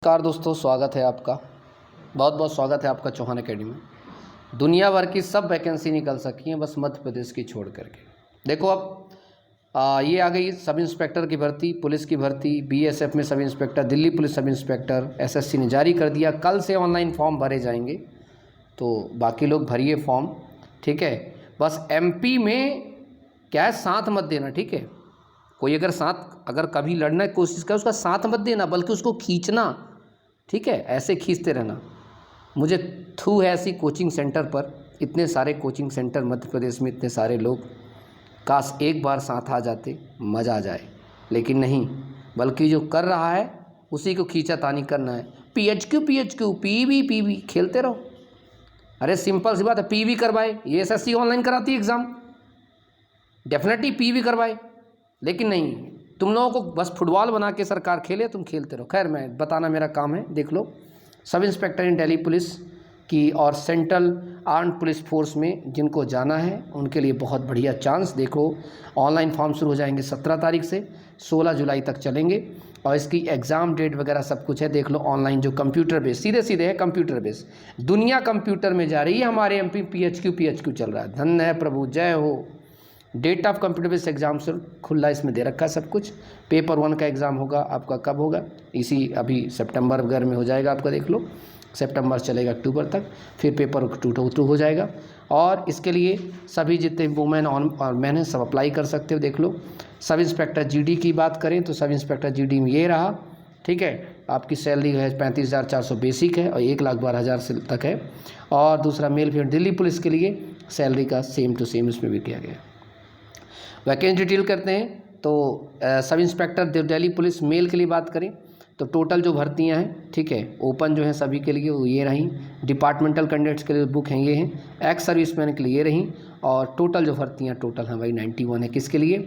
नमस्कार दोस्तों, स्वागत है आपका। बहुत बहुत स्वागत है आपका चौहान एकेडमी में। दुनिया भर की सब वैकेंसी निकल सकी हैं, बस मध्य प्रदेश की छोड़ करके। देखो अब ये आ गई सब इंस्पेक्टर की भर्ती, पुलिस की भर्ती, बीएसएफ में sub inspector, Delhi police sub inspector SSC ने जारी कर दिया। कल से ऑनलाइन फॉर्म भरे जाएंगे, तो बाकी लोग भरिए फॉर्म, ठीक है। बस एमपी में क्या है, साथ मत देना, ठीक है। कोई अगर कभी लड़ने की कोशिश करे उसका साथ मत देना, बल्कि उसको खींचना, ठीक है। ऐसे खींचते रहना। मुझे थू है ऐसी कोचिंग सेंटर पर, इतने सारे कोचिंग सेंटर मध्य प्रदेश में, इतने सारे लोग, काश एक बार साथ आ जाते, मज़ा आ जाए। लेकिन नहीं, बल्कि जो कर रहा है उसी को खींचातानी करना है। पीएचक्यू पीवी खेलते रहो। अरे सिंपल सी बात है, पीवी करवाए, ये एसएससी ऑनलाइन कराती है एग्ज़ाम, डेफिनेटली पीवी करवाए। लेकिन नहीं, तुम लोगों को बस फुटबॉल बना के सरकार खेले, तुम खेलते रहो। खैर, मैं बताना मेरा काम है। देख लो, सब इंस्पेक्टर इन दिल्ली पुलिस की और सेंट्रल आर्म्ड पुलिस फोर्स में जिनको जाना है उनके लिए बहुत बढ़िया चांस। देखो, ऑनलाइन फॉर्म शुरू हो जाएंगे 17 तारीख से, 16 जुलाई तक चलेंगे, और इसकी एग्ज़ाम डेट वगैरह सब कुछ है। देख लो ऑनलाइन, जो कंप्यूटर बेस, सीधे सीधे है कंप्यूटर बेस। दुनिया कंप्यूटर में जा रही है, हमारे एमपी पीएचक्यू चल रहा है। धन्य है प्रभु, जय हो। Date of computer based exam से खुला इसमें दे रखा है सब कुछ। पेपर 1 का एग्ज़ाम होगा आपका, कब होगा? इसी अभी सितंबर वगैरह में हो जाएगा आपका। देख लो, सितंबर चलेगा अक्टूबर तक, फिर पेपर 2 हो जाएगा। और इसके लिए सभी जितने वुमेन और मैन हैं सब अप्लाई कर सकते हो। देख लो, सब इंस्पेक्टर जीडी की बात करें तो सब इंस्पेक्टर जीडी में ये रहा, ठीक है। आपकी सैलरी है 35,400 बेसिक है और 1,12,000 से तक है। और दूसरा मेल फीमेल दिल्ली पुलिस के लिए सैलरी का सेम टू सेम इसमें भी किया गया। वैकेंसी डिटेल करते हैं तो sub inspector Delhi police mail के लिए बात करें तो टोटल जो भर्तियां हैं, ठीक है, ओपन जो हैं सभी के लिए वो ये रहीं। डिपार्टमेंटल कैंडिडेट्स के लिए बुक हैं ये हैं, एक्स सर्विसमैन के लिए ये रहीं। और टोटल जो भर्तियां टोटल हैं भाई 91 है। किसके लिए?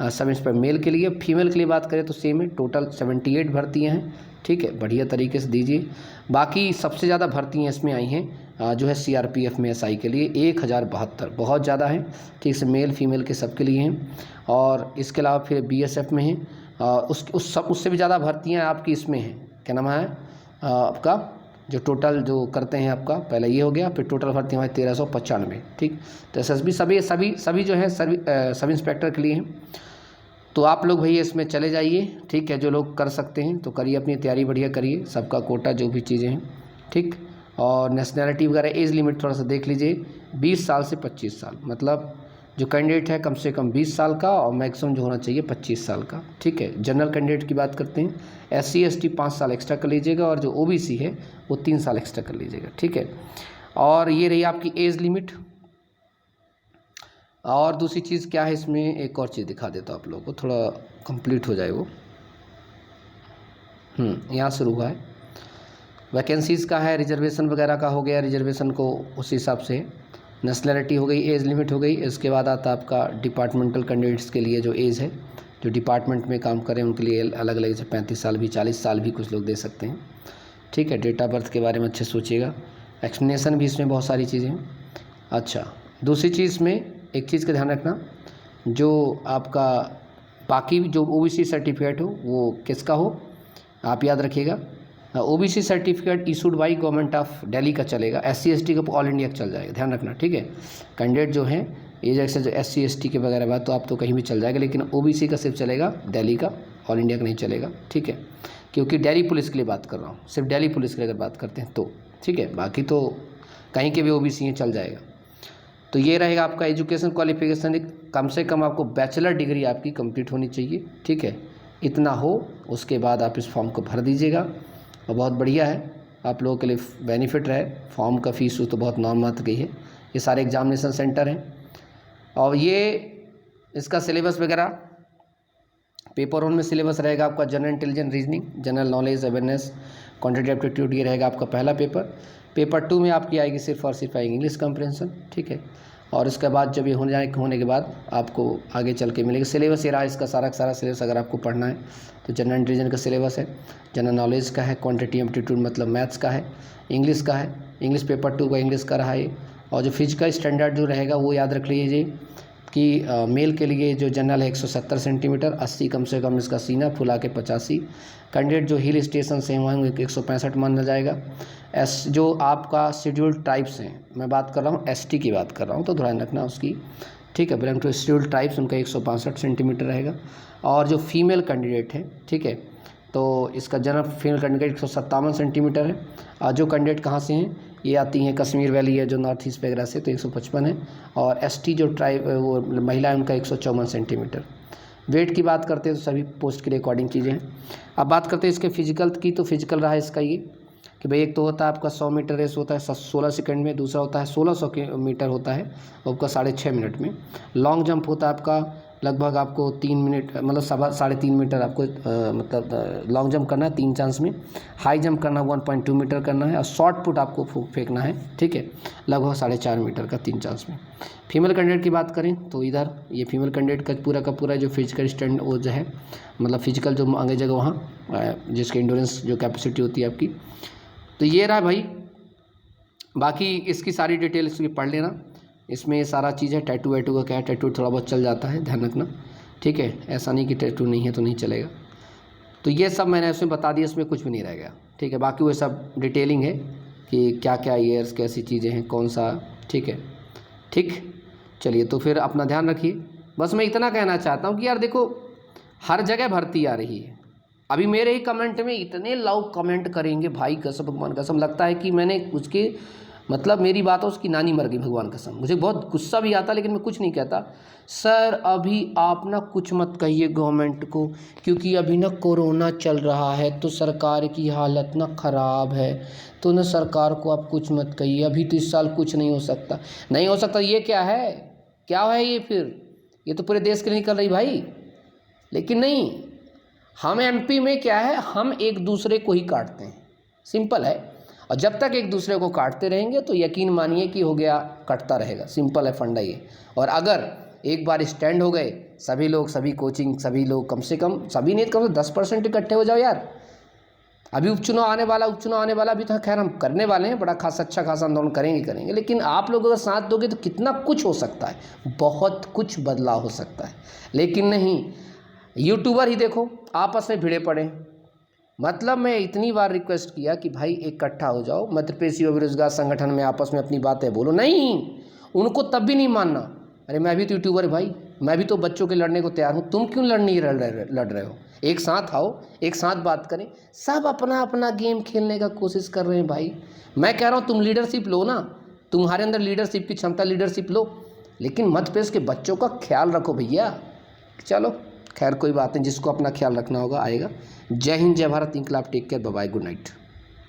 सब इंस्पेक्टर मेल के लिए। फीमेल के लिए बात करें तो सेम है, टोटल 78 भर्तियाँ हैं, ठीक है। बढ़िया तरीके से दीजिए। बाकी सबसे ज़्यादा भर्तियाँ इसमें आई हैं जो है सीआरपीएफ में एसआई के लिए 1072, बहुत ज़्यादा है, ठीक से। मेल फीमेल के सबके लिए हैं। और इसके अलावा फिर बीएसएफ में हैं, उससे भी ज़्यादा भर्तियां आपकी इसमें हैं। क्या नाम है आपका, जो टोटल जो करते हैं आपका, पहले ये हो गया, फिर टोटल भर्तियाँ हमारी 1395, ठीक। तो एसएसबी सभी जो है सब इंस्पेक्टर के लिए हैं। तो आप लोग भैया इसमें चले जाइए, ठीक है। जो लोग कर सकते हैं तो करिए, अपनी तैयारी बढ़िया करिए, सबका कोटा जो भी चीज़ें हैं, ठीक। और नेशनैलिटी वगैरह, एज लिमिट थोड़ा सा देख लीजिए, 20 साल से 25 साल, मतलब जो कैंडिडेट है कम से कम 20 साल का, और मैक्सिमम जो होना चाहिए 25 साल का, ठीक है। जनरल कैंडिडेट की बात करते हैं, SC ST 5 साल एक्स्ट्रा कर लीजिएगा, और जो OBC है वो 3 साल एक्स्ट्रा कर लीजिएगा, ठीक है। और ये रही आपकी एज लिमिट। और दूसरी चीज़ क्या है इसमें, एक और चीज़ दिखा देता हूँ आप लोगों को, थोड़ा कंप्लीट हो जाए वो। यहाँ शुरू हुआ है, वैकेंसीज़ का है, रिजर्वेशन वगैरह का हो गया, रिजर्वेशन को उस हिसाब से। नेशनैलिटी हो गई, एज लिमिट हो गई। इसके बाद आता आपका डिपार्टमेंटल कैंडिडेट्स के लिए जो एज है, जो डिपार्टमेंट में काम करें उनके लिए अलग अलग, जैसे 35 साल भी, 40 साल भी कुछ लोग दे सकते हैं, ठीक है। डेट ऑफ बर्थ के बारे में अच्छे सोचिएगा। एक्सप्लेनेशन भी इसमें बहुत सारी चीज़ें हैं। अच्छा, दूसरी चीज़ में एक चीज़ का ध्यान रखना, जो आपका बाकी जो OBC सर्टिफिकेट हो वो किसका हो, आप याद रखिएगा। OBC certificate issued by government of Delhi का चलेगा। SC ST का ऑल इंडिया का चल जाएगा, ध्यान रखना, ठीक है। कैंडिडेट जो हैं ये जैसे जो SC ST के वगैरह बात, तो आप तो कहीं भी चल जाएगा, लेकिन OBC का सिर्फ चलेगा दिल्ली का, ऑल इंडिया का नहीं चलेगा, ठीक है। क्योंकि दिल्ली पुलिस के लिए बात कर रहा हूँ, सिर्फ दिल्ली पुलिस के लिए अगर बात करते हैं तो, ठीक है। बाकी तो कहीं के भी OBC हैं, चल जाएगा। तो ये रहेगा आपका एजुकेशन क्वालिफिकेशन, कम से कम आपको बैचलर डिग्री आपकी कंप्लीट होनी चाहिए, ठीक है। इतना हो, उसके बाद आप इस फॉर्म को भर दीजिएगा, और बहुत बढ़िया है, आप लोगों के लिए बेनिफिट रहे। फॉर्म का फीस तो बहुत नॉर्मल गई है। ये सारे एग्जामिनेशन सेंटर हैं, और ये इसका सिलेबस वगैरह, पेपर 1 में सिलेबस रहेगा आपका general intelligence, reasoning, general knowledge, awareness, quantitative aptitude, ये रहेगा आपका पहला पेपर। पेपर 2 में आपकी आएगी सिर्फ और सिर्फ आएगी इंग्लिश कंप्रेंशन, ठीक है। और उसके बाद जब ये होने के बाद आपको आगे चल के मिलेगा सिलेबस। ये रहा इसका सारा सिलेबस, अगर आपको पढ़ना है तो जनरल इंटेलिजेंस का सिलेबस है, जनरल नॉलेज का है, क्वांटिटेटिव एप्टीट्यूड मतलब मैथ्स का है, इंग्लिश का है, इंग्लिश पेपर 2 का इंग्लिश का रहा है। और जो फिजिकल स्टैंडर्ड जो रहेगा वो याद रख लीजिए, कि मेल के लिए जो जनरल है 170 सेंटीमीटर, 80 कम से कम इसका सीना, फुला के 85। कैंडिडेट जो हिल स्टेशन से होंगे 165 माना जाएगा। जो आपका शेड्यूल टाइप्स हैं, मैं बात कर रहा हूँ एसटी की बात कर रहा हूँ, तो ध्यान रखना उसकी, ठीक है। बिलोंग टू शेड्यूल टाइप्स उनका 165 सेंटीमीटर रहेगा। और जो फीमेल कैंडिडेट है, ठीक है, तो इसका जनरल फीमेल कैंडिडेट 157 सेंटीमीटर है। और जो कैंडिडेट कहाँ से हैं, ये आती हैं कश्मीर वैली है जो नॉर्थ ईस्ट वगैरह से, तो 155 है। और एसटी जो ट्राइब वो महिला है उनका 154 सेंटीमीटर। वेट की बात करते हैं तो सभी पोस्ट के अकॉर्डिंग चीज़ें हैं। अब बात करते हैं इसके फिजिकल की, तो फिजिकल रहा है इसका ये कि भाई एक तो होता है आपका 100 मीटर रेस होता है 16 सेकंड में, दूसरा होता है 1600 मीटर होता है आपका 6.5 मिनट में। लॉन्ग जंप होता है आपका लगभग आपको 3 मिनट, मतलब 3.5 मीटर आपको मतलब लॉन्ग जंप करना है 3 चांस में। हाई जंप करना 1.2 मीटर करना है। और शॉर्ट पुट आपको फेंकना है, ठीक है, लगभग 4.5 मीटर का 3 चांस में। फीमेल कैंडिडेट की बात करें तो इधर ये फीमेल कैंडिडेट का पूरा जो फिजिकल स्टैंड वो जो है, मतलब फिजिकल जो आगे जगह वहाँ जिसकी इंडोरेंस जो कैपेसिटी होती है आपकी, तो ये रहा भाई। बाकी इसकी सारी डिटेल इसकी पढ़ लेना, इसमें ये सारा चीज़ है। टैटू वैटू का क्या है, टैटू थोड़ा बहुत चल जाता है, ध्यान रखना, ठीक है। ऐसा नहीं कि टैटू नहीं है तो नहीं चलेगा। तो ये सब मैंने उसमें बता दिया, इसमें कुछ भी नहीं रह गया, ठीक है। बाकी वो सब डिटेलिंग है कि क्या क्या ईयर्स कैसी चीज़ें हैं, कौन सा, ठीक है, ठीक। चलिए, तो फिर अपना ध्यान रखिए। बस मैं इतना कहना चाहता हूँ कि यार देखो, हर जगह भर्ती आ रही है। अभी मेरे ही कमेंट में इतने लोग कमेंट करेंगे भाई, कसम भगवान कसम, लगता है कि मैंने उसके मतलब मेरी बात है उसकी नानी मर गई, भगवान कसम। मुझे बहुत गुस्सा भी आता, लेकिन मैं कुछ नहीं कहता। सर अभी आप ना कुछ मत कहिए गवर्नमेंट को, क्योंकि अभी ना कोरोना चल रहा है तो सरकार की हालत ना ख़राब है, तो ना सरकार को आप कुछ मत कहिए, अभी तो इस साल कुछ नहीं हो सकता। नहीं हो सकता ये क्या है, क्या है ये? फिर ये तो पूरे देश के लिए निकल रही भाई। लेकिन नहीं, हम एमपी में क्या है, हम एक दूसरे को ही काटते हैं, सिंपल है। और जब तक एक दूसरे को काटते रहेंगे तो यकीन मानिए कि हो गया, कटता रहेगा, सिंपल है फंडा ये। और अगर एक बार स्टैंड हो गए सभी लोग, सभी कोचिंग, सभी लोग, कम से कम सभी नहीं, कम से 10% इकट्ठे हो जाओ यार। अभी उपचुनाव आने वाला, अभी तो खैर हम करने वाले हैं, बड़ा खास अच्छा खासा आंदोलन करेंगे, लेकिन आप लोग अगर साथ दोगे तो कितना कुछ हो सकता है, बहुत कुछ बदलाव हो सकता है। लेकिन नहीं, यूट्यूबर ही देखो आपस में भिड़े पड़े। मतलब मैं इतनी बार रिक्वेस्ट किया कि भाई इकट्ठा हो जाओ, मध्य प्रदेश युवा बेरोजगार संगठन में आपस में अपनी बातें बोलो, नहीं, उनको तब भी नहीं मानना। अरे मैं भी तो यूट्यूबर भाई, मैं भी तो बच्चों के लड़ने को तैयार हूँ, तुम क्यों लड़ रहे हो? एक साथ आओ, एक साथ बात करें। सब अपना अपना गेम खेलने का कोशिश कर रहे हैं भाई। मैं कह रहा हूँ तुम लीडरशिप लो ना, तुम्हारे अंदर लीडरशिप की क्षमता, लीडरशिप लो, लेकिन मध्य प्रदेश के बच्चों का ख्याल रखो भैया। चलो खैर कोई बात नहीं, जिसको अपना ख्याल रखना होगा आएगा। जय हिंद, जय भारत, इंकलाब, take care, bye bye, good night.